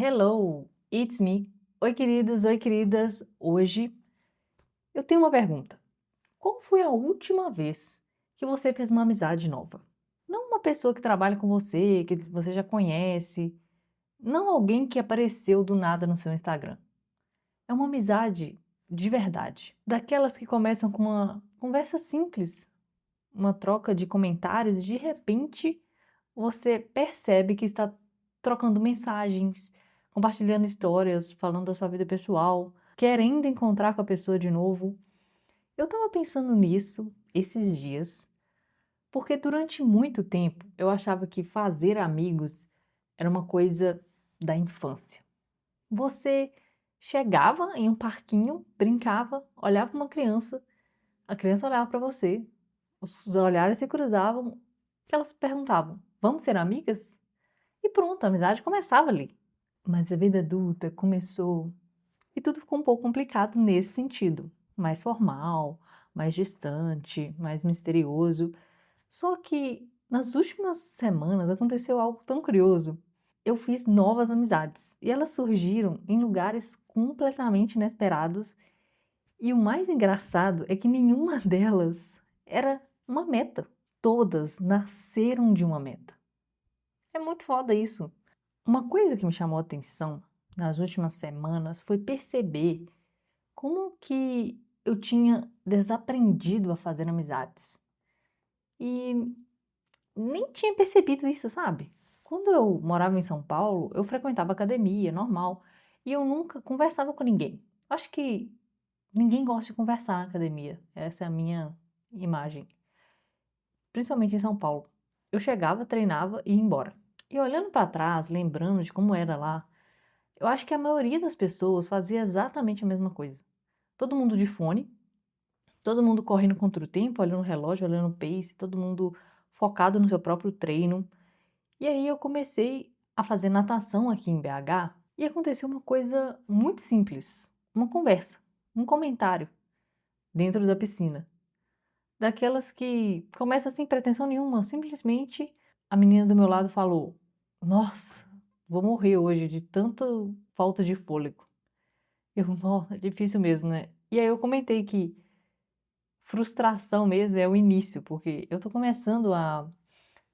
Hello, it's me. Oi, queridos, oi, queridas. Hoje eu tenho uma pergunta. Qual foi a última vez que você fez uma amizade nova? Não uma pessoa que trabalha com você, que você já conhece, não alguém que apareceu do nada no seu Instagram. É uma amizade de verdade, daquelas que começam com uma conversa simples, uma troca de comentários e de repente você percebe que está trocando mensagens, compartilhando histórias, falando da sua vida pessoal, querendo encontrar com a pessoa de novo. Eu estava pensando nisso esses dias, porque durante muito tempo eu achava que fazer amigos era uma coisa da infância. Você chegava em um parquinho, brincava, olhava uma criança, a criança olhava para você, os olhares se cruzavam, elas perguntavam: "Vamos ser amigas?" E pronto, a amizade começava ali. Mas a vida adulta começou e tudo ficou um pouco complicado nesse sentido, mais formal, mais distante, mais misterioso. Só que nas últimas semanas aconteceu algo tão curioso. Eu fiz novas amizades e elas surgiram em lugares completamente inesperados. E o mais engraçado é que nenhuma delas era uma meta. Todas nasceram de uma meta. É muito foda isso. Uma coisa que me chamou a atenção nas últimas semanas foi perceber como que eu tinha desaprendido a fazer amizades. E nem tinha percebido isso, sabe? Quando eu morava em São Paulo, eu frequentava academia, normal, e eu nunca conversava com ninguém. Acho que ninguém gosta de conversar na academia. Essa é a minha imagem, principalmente em São Paulo. Eu chegava, treinava e ia embora. E olhando para trás, lembrando de como era lá, eu acho que a maioria das pessoas fazia exatamente a mesma coisa. Todo mundo de fone, todo mundo correndo contra o tempo, olhando o relógio, olhando o pace, todo mundo focado no seu próprio treino. E aí eu comecei a fazer natação aqui em BH e aconteceu uma coisa muito simples, uma conversa, um comentário dentro da piscina. Daquelas que começa sem pretensão nenhuma, simplesmente a menina do meu lado falou: "Nossa, vou morrer hoje de tanta falta de fôlego." Eu, nó, é difícil mesmo, né. E aí eu comentei que frustração mesmo é o início, porque eu tô começando a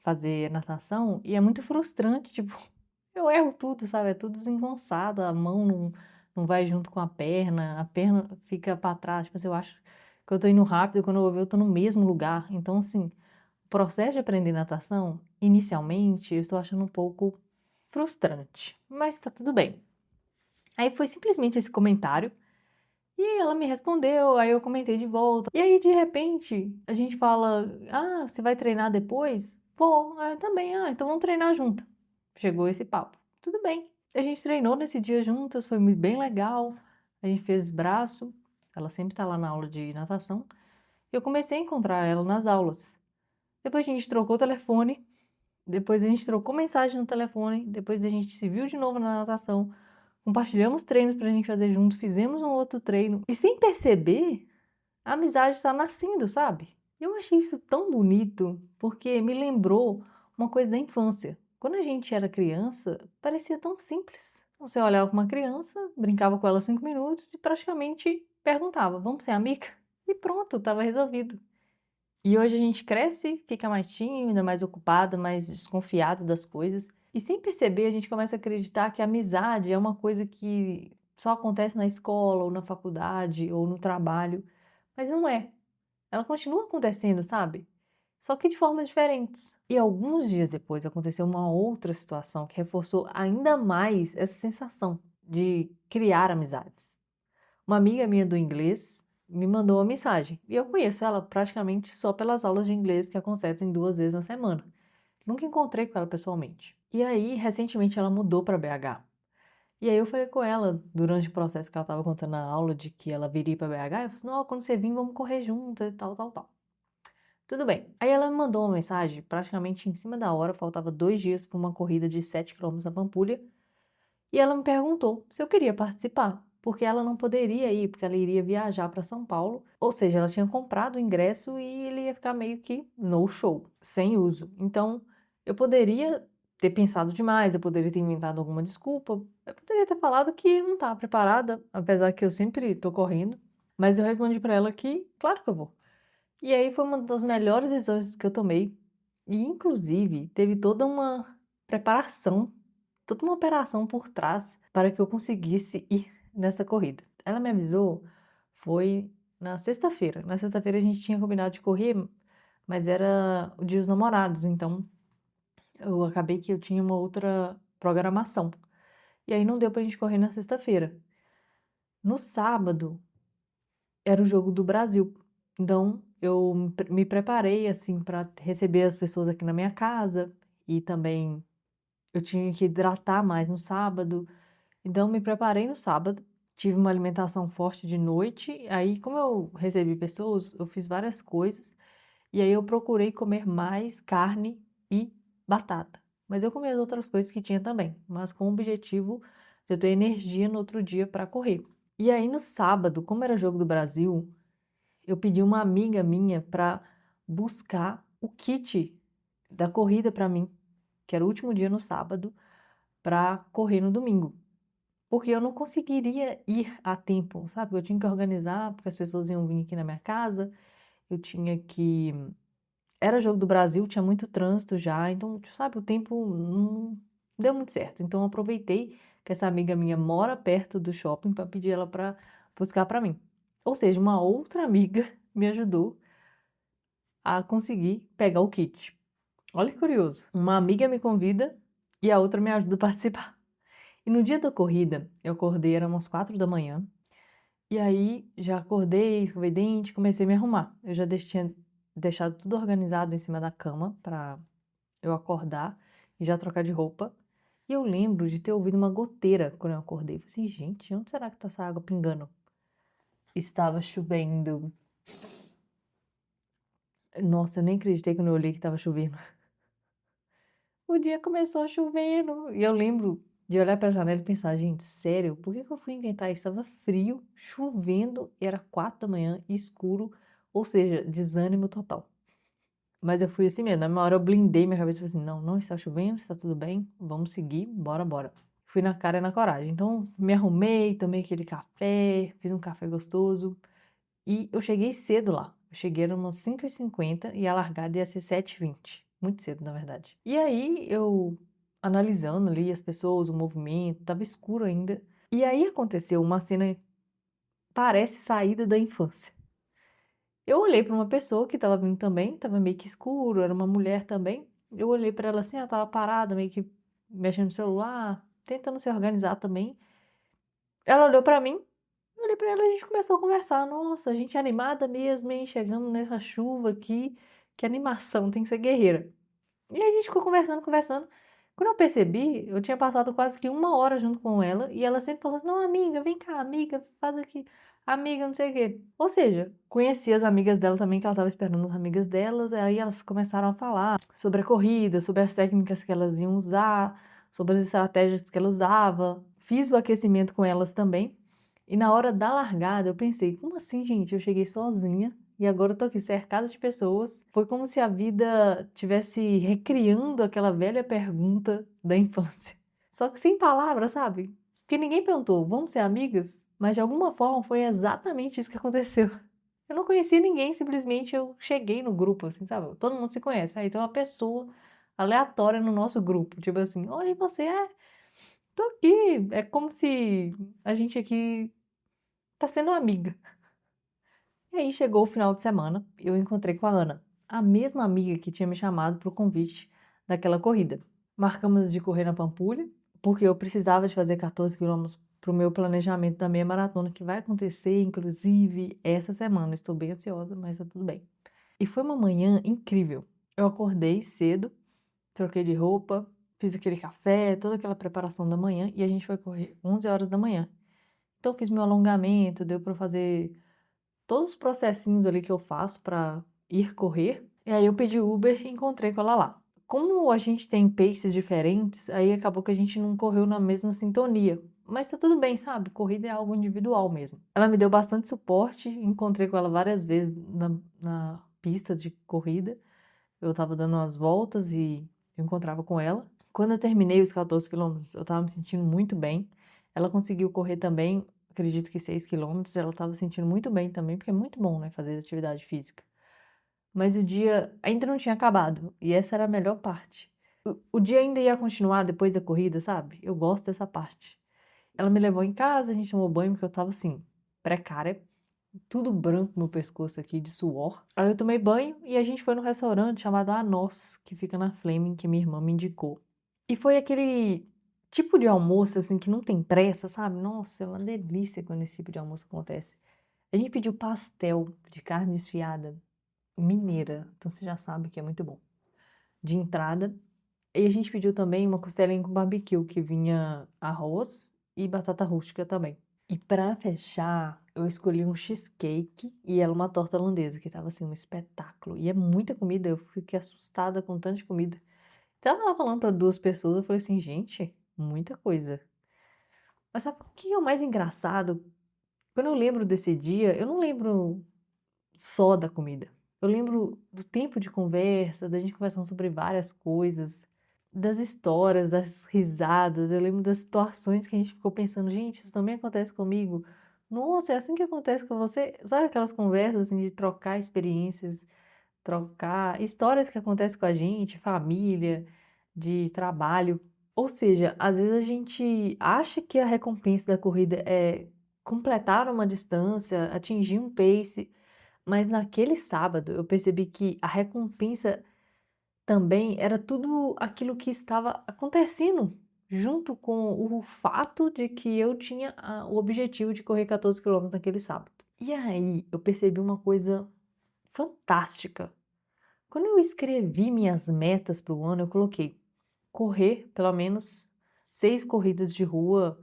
fazer natação e é muito frustrante, tipo, eu erro tudo, sabe, é tudo desengonçado, a mão não vai junto com a perna fica pra trás, tipo assim, eu acho que eu tô indo rápido, quando eu vou ver eu tô no mesmo lugar. Então, assim, o processo de aprender natação, inicialmente, eu estou achando um pouco frustrante, mas tá tudo bem. Aí foi simplesmente esse comentário. E aí ela me respondeu, aí eu comentei de volta. E aí, de repente, a gente fala: "Ah, você vai treinar depois?" "Vou." "Ah, também." "Ah, então vamos treinar junto." Chegou esse papo. Tudo bem. A gente treinou nesse dia juntas, foi bem legal. A gente fez braço, ela sempre tá lá na aula de natação. Eu comecei a encontrar ela nas aulas. Depois a gente trocou o telefone, depois a gente trocou mensagem no telefone, depois a gente se viu de novo na natação. Compartilhamos treinos pra gente fazer junto, fizemos um outro treino e sem perceber, a amizade tá nascendo, sabe? Eu achei isso tão bonito, porque me lembrou uma coisa da infância. Quando a gente era criança, parecia tão simples. Você olhava pra uma criança, brincava com ela 5 minutos e praticamente perguntava: "Vamos ser amiga?" E pronto, estava resolvido. E hoje a gente cresce, fica mais tímida, mais ocupada, mais desconfiada das coisas. E sem perceber, a gente começa a acreditar que a amizade é uma coisa que só acontece na escola, ou na faculdade, ou no trabalho. Mas não é. Ela continua acontecendo, sabe? Só que de formas diferentes. E alguns dias depois aconteceu uma outra situação que reforçou ainda mais essa sensação de criar amizades. Uma amiga minha do inglês me mandou uma mensagem, e eu conheço ela praticamente só pelas aulas de inglês que acontecem 2 vezes na semana. Nunca encontrei com ela pessoalmente. E aí, recentemente ela mudou para BH. E aí eu falei com ela, durante o processo que ela estava contando na aula de que ela viria para BH, eu falei assim: "Não, quando você vir vamos correr juntas e tal, tal, tal." Tudo bem. Aí ela me mandou uma mensagem praticamente em cima da hora, faltava 2 dias para uma corrida de 7 quilômetros na Pampulha. E ela me perguntou se eu queria participar, porque ela não poderia ir, porque ela iria viajar para São Paulo, ou seja, ela tinha comprado o ingresso e ele ia ficar meio que no show, sem uso. Então, eu poderia ter pensado demais, eu poderia ter inventado alguma desculpa, eu poderia ter falado que não estava preparada, apesar que eu sempre tô correndo, mas eu respondi pra ela que claro que eu vou. E aí foi uma das melhores decisões que eu tomei, e inclusive teve toda uma preparação, toda uma operação por trás para que eu conseguisse ir nessa corrida. Ela me avisou, foi na sexta-feira. Na sexta-feira a gente tinha combinado de correr, mas era o dia dos namorados, então eu acabei que eu tinha uma outra programação. E aí não deu pra gente correr na sexta-feira. No sábado era o jogo do Brasil. Então eu me preparei assim para receber as pessoas aqui na minha casa e também eu tinha que hidratar mais no sábado. Então me preparei no sábado, tive uma alimentação forte de noite. Aí como eu recebi pessoas, eu fiz várias coisas e aí eu procurei comer mais carne e batata. Mas eu comi as outras coisas que tinha também, mas com o objetivo de eu ter energia no outro dia para correr. E aí no sábado, como era jogo do Brasil, eu pedi uma amiga minha para buscar o kit da corrida para mim, que era o último dia no sábado, para correr no domingo. Porque eu não conseguiria ir a tempo, sabe? Eu tinha que organizar, porque as pessoas iam vir aqui na minha casa, eu tinha que. Era jogo do Brasil, tinha muito trânsito já, então, sabe, o tempo não deu muito certo. Então, eu aproveitei que essa amiga minha mora perto do shopping para pedir ela para buscar para mim. Ou seja, uma outra amiga me ajudou a conseguir pegar o kit. Olha que curioso. Uma amiga me convida e a outra me ajuda a participar. E no dia da corrida, eu acordei, eram umas 4 da manhã. E aí, já acordei, escovei dente, comecei a me arrumar. Eu já tinha deixado tudo organizado em cima da cama para eu acordar e já trocar de roupa. E eu lembro de ter ouvido uma goteira quando eu acordei. Falei assim, gente, onde será que tá essa água pingando? Estava chovendo. Nossa, eu nem acreditei quando eu olhei que estava chovendo. O dia começou chovendo. E eu lembro de olhar para a janela e pensar, gente, sério, por que que eu fui inventar isso? Estava frio, chovendo, era 4 da manhã, escuro, ou seja, desânimo total. Mas eu fui assim mesmo, na mesma hora eu blindei minha cabeça e falei assim, não, não está chovendo, está tudo bem, vamos seguir, bora, bora. Fui na cara e na coragem. Então, me arrumei, tomei aquele café, fiz um café gostoso e eu cheguei cedo lá. Eu cheguei eram umas 5h50 e a largada ia ser 7h20. Muito cedo, na verdade. E aí, eu analisando ali as pessoas, o movimento, tava escuro ainda. E aí aconteceu uma cena, parece saída da infância. Eu olhei para uma pessoa que estava vindo também, estava meio que escuro, era uma mulher também. Eu olhei para ela assim, ela estava parada, meio que mexendo no celular, tentando se organizar também. Ela olhou para mim, eu olhei para ela e a gente começou a conversar. Nossa, a gente é animada mesmo, hein? Chegamos nessa chuva aqui, que animação, tem que ser guerreira. E a gente ficou conversando, conversando. Quando eu percebi, eu tinha passado quase que 1 hora junto com ela e ela sempre falou assim: não, amiga, vem cá, amiga, faz aqui, amiga, não sei o quê. Ou seja, conheci as amigas dela também, que ela estava esperando as amigas delas, aí elas começaram a falar sobre a corrida, sobre as técnicas que elas iam usar, sobre as estratégias que ela usava. Fiz o aquecimento com elas também. E na hora da largada, eu pensei: como assim, gente? Eu cheguei sozinha. E agora eu tô aqui cercada de pessoas. Foi como se a vida tivesse recriando aquela velha pergunta da infância. Só que sem palavras, sabe? Porque ninguém perguntou, vamos ser amigas? Mas de alguma forma foi exatamente isso que aconteceu. Eu não conhecia ninguém, simplesmente eu cheguei no grupo, assim, sabe? Todo mundo se conhece. Aí tem uma pessoa aleatória no nosso grupo, tipo assim, oi, você é? Tô aqui. É como se a gente aqui tá sendo amiga. E aí chegou o final de semana, eu encontrei com a Ana, a mesma amiga que tinha me chamado para o convite daquela corrida. Marcamos de correr na Pampulha, porque eu precisava de fazer 14 quilômetros para o meu planejamento da meia maratona, que vai acontecer, inclusive, essa semana. Estou bem ansiosa, mas tá tudo bem. E foi uma manhã incrível. Eu acordei cedo, troquei de roupa, fiz aquele café, toda aquela preparação da manhã, e a gente foi correr 11 horas da manhã. Então fiz meu alongamento, deu para fazer todos os processinhos ali que eu faço para ir correr. E aí eu pedi Uber e encontrei com ela lá. Como a gente tem paces diferentes, aí acabou que a gente não correu na mesma sintonia. Mas tá tudo bem, sabe? Corrida é algo individual mesmo. Ela me deu bastante suporte, encontrei com ela várias vezes na pista de corrida. Eu tava dando umas voltas e eu encontrava com ela. Quando eu terminei os 14 quilômetros, eu estava me sentindo muito bem. Ela conseguiu correr também, acredito que 6 quilômetros, ela estava se sentindo muito bem também, porque é muito bom, né, fazer atividade física. Mas o dia ainda não tinha acabado, e essa era a melhor parte. O dia ainda ia continuar depois da corrida, sabe? Eu gosto dessa parte. Ela me levou em casa, a gente tomou banho, porque eu estava assim, precária, tudo branco no pescoço aqui de suor. Aí eu tomei banho e a gente foi num restaurante chamado A Nós, que fica na Fleming, que minha irmã me indicou. E foi aquele tipo de almoço, assim, que não tem pressa, sabe? Nossa, é uma delícia quando esse tipo de almoço acontece. A gente pediu pastel de carne desfiada mineira, então você já sabe que é muito bom. De entrada. E a gente pediu também uma costelinha com barbecue, que vinha arroz e batata rústica também. E pra fechar, eu escolhi um cheesecake e ela uma torta holandesa, que tava assim um espetáculo. E é muita comida, eu fiquei assustada com tanta comida. Tava lá falando pra 2 pessoas, eu falei assim: "Gente, muita coisa". Mas sabe o que é o mais engraçado? Quando eu lembro desse dia, eu não lembro só da comida. Eu lembro do tempo de conversa, da gente conversando sobre várias coisas, das histórias, das risadas. Eu lembro das situações que a gente ficou pensando: "Gente, isso também acontece comigo? Nossa, é assim que acontece com você?". Sabe aquelas conversas, assim, de trocar experiências, trocar histórias que acontecem com a gente, família, de trabalho. Ou seja, às vezes a gente acha que a recompensa da corrida é completar uma distância, atingir um pace, mas naquele sábado eu percebi que a recompensa também era tudo aquilo que estava acontecendo, junto com o fato de que eu tinha o objetivo de correr 14 quilômetros naquele sábado. E aí eu percebi uma coisa fantástica. Quando eu escrevi minhas metas para o ano, eu coloquei correr pelo menos 6 corridas de rua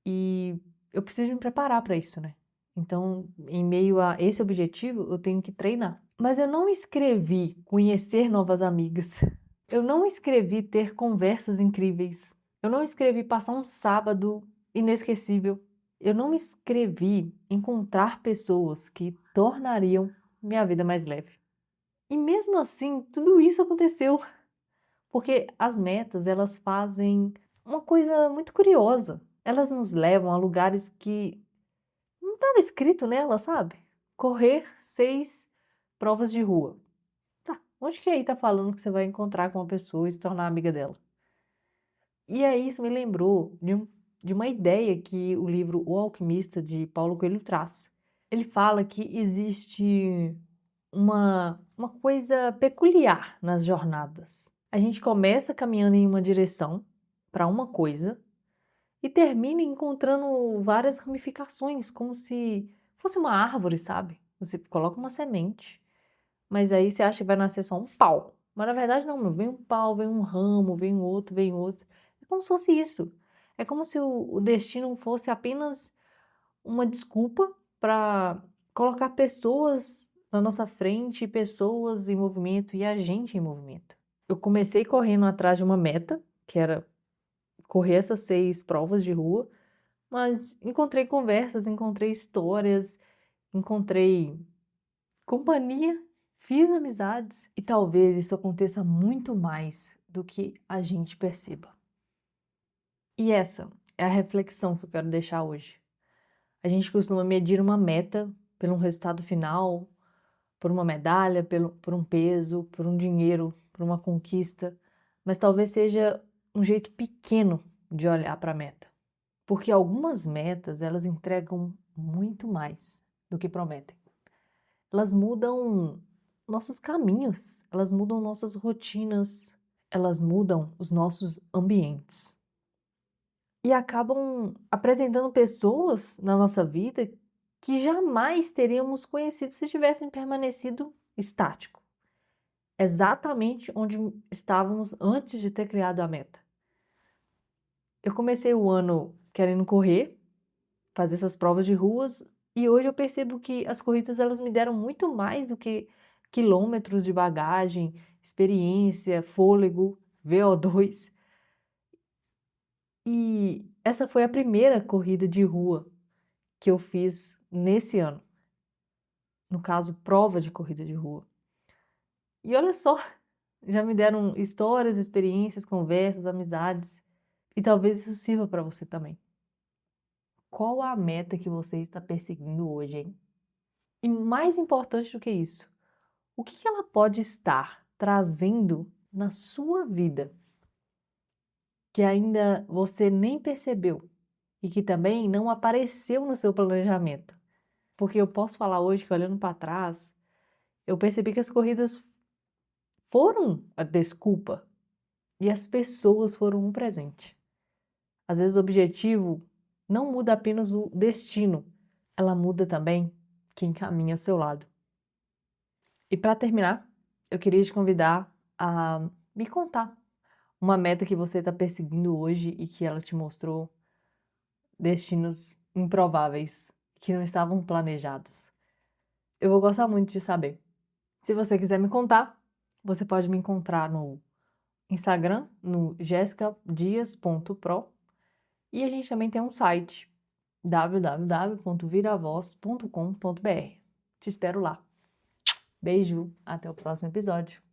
e eu preciso me preparar para isso, né? Então, em meio a esse objetivo, eu tenho que treinar. Mas eu não escrevi conhecer novas amigas. Eu não escrevi ter conversas incríveis. Eu não escrevi passar um sábado inesquecível. Eu não escrevi encontrar pessoas que tornariam minha vida mais leve. E mesmo assim, tudo isso aconteceu, porque as metas, elas fazem uma coisa muito curiosa. Elas nos levam a lugares que não estava escrito nela, sabe? Correr 6 provas de rua. Tá, onde que aí tá falando que você vai encontrar com uma pessoa e se tornar amiga dela? E aí isso me lembrou de uma ideia que o livro O Alquimista, de Paulo Coelho, traz. Ele fala que existe uma coisa peculiar nas jornadas. A gente começa caminhando em uma direção para uma coisa e termina encontrando várias ramificações, como se fosse uma árvore, sabe? Você coloca uma semente, mas aí você acha que vai nascer só um pau. Mas na verdade não, meu, vem um pau, vem um ramo, vem outro, vem outro. É como se fosse isso. É como se o destino fosse apenas uma desculpa para colocar pessoas na nossa frente, pessoas em movimento e a gente em movimento. Eu comecei correndo atrás de uma meta, que era correr essas 6 provas de rua, mas encontrei conversas, encontrei histórias, encontrei companhia, fiz amizades e talvez isso aconteça muito mais do que a gente perceba. E essa é a reflexão que eu quero deixar hoje. A gente costuma medir uma meta pelo um resultado final, por uma medalha, por um peso, por um dinheiro, por uma conquista, mas talvez seja um jeito pequeno de olhar para a meta. Porque algumas metas, elas entregam muito mais do que prometem. Elas mudam nossos caminhos, elas mudam nossas rotinas, elas mudam os nossos ambientes. E acabam apresentando pessoas na nossa vida que jamais teríamos conhecido se tivessem permanecido estático, exatamente onde estávamos antes de ter criado a meta. Eu comecei o ano querendo correr, fazer essas provas de ruas, e hoje eu percebo que as corridas elas me deram muito mais do que quilômetros de bagagem, experiência, fôlego, VO2. E essa foi a primeira corrida de rua que eu fiz nesse ano. No caso, prova de corrida de rua. E olha só, já me deram histórias, experiências, conversas, amizades, e talvez isso sirva para você também. Qual a meta que você está perseguindo hoje, hein? E mais importante do que isso, o que que ela pode estar trazendo na sua vida que ainda você nem percebeu e que também não apareceu no seu planejamento? Porque eu posso falar hoje que olhando para trás, eu percebi que as corridas foram a desculpa e as pessoas foram um presente. Às vezes o objetivo não muda apenas o destino, ela muda também quem caminha ao seu lado. E para terminar, eu queria te convidar a me contar uma meta que você está perseguindo hoje e que ela te mostrou destinos improváveis que não estavam planejados. Eu vou gostar muito de saber. Se você quiser me contar, você pode me encontrar no Instagram, no jessicadias.pro, e a gente também tem um site www.viravoz.com.br. Te espero lá. Beijo, até o próximo episódio.